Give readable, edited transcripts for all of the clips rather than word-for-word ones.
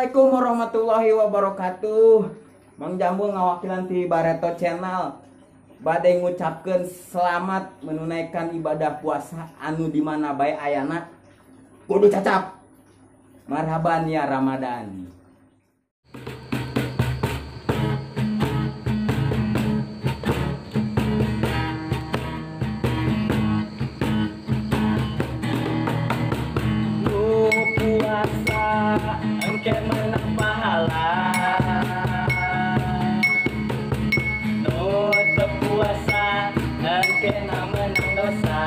Assalamualaikum warahmatullahi wabarakatuh. Mang Jambu ngawakilan ti Bareto Channel bade ngucapkeun selamat menunaikan ibadah puasa anu di mana bae ayana kudu cacap. Marhaban ya Ramadan. Engke menang pahala nu teu puasa engke menang dosa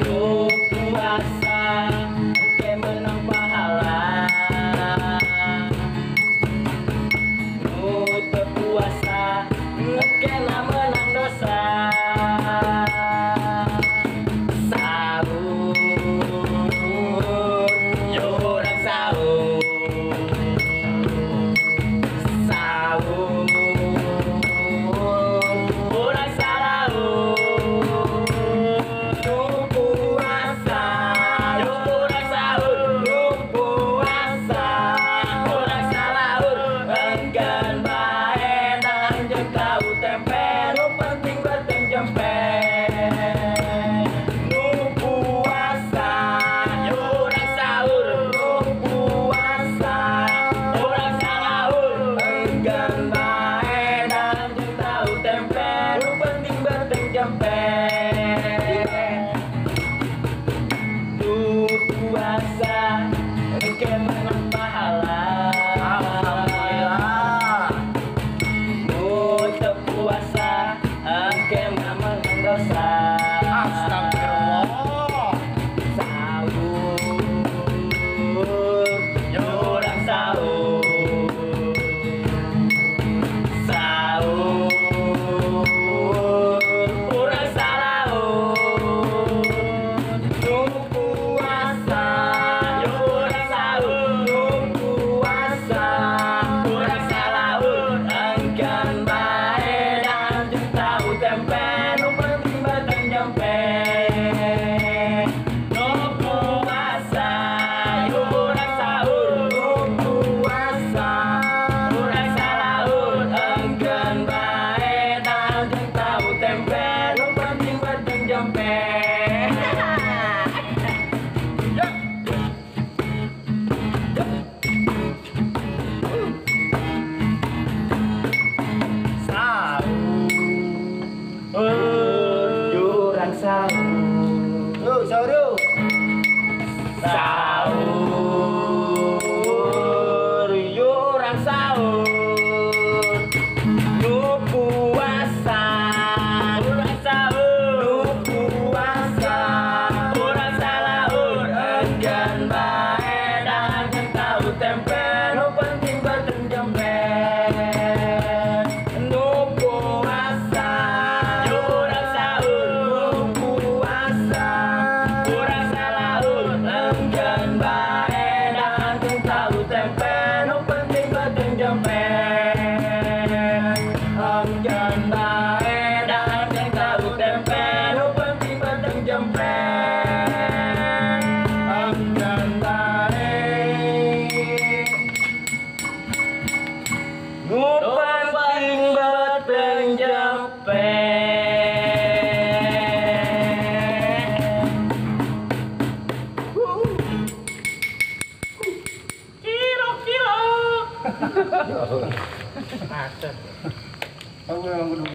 nu puasa engke menang pahala nu teu puasa engke menang dosa. Sahur yurang sahur nu puasa urang sahur nu puasa urang salaur enggan bae dan tahu tempe nu penting beuteung jempe nu puasa yurang sahur nu puasa urang salaur enggan bae dan tahu tempe nu penting beuteung jempe enggan bae dan tahu tempe nu penting beuteung jempe enggan bae nu penting beuteung jempe. Kilo.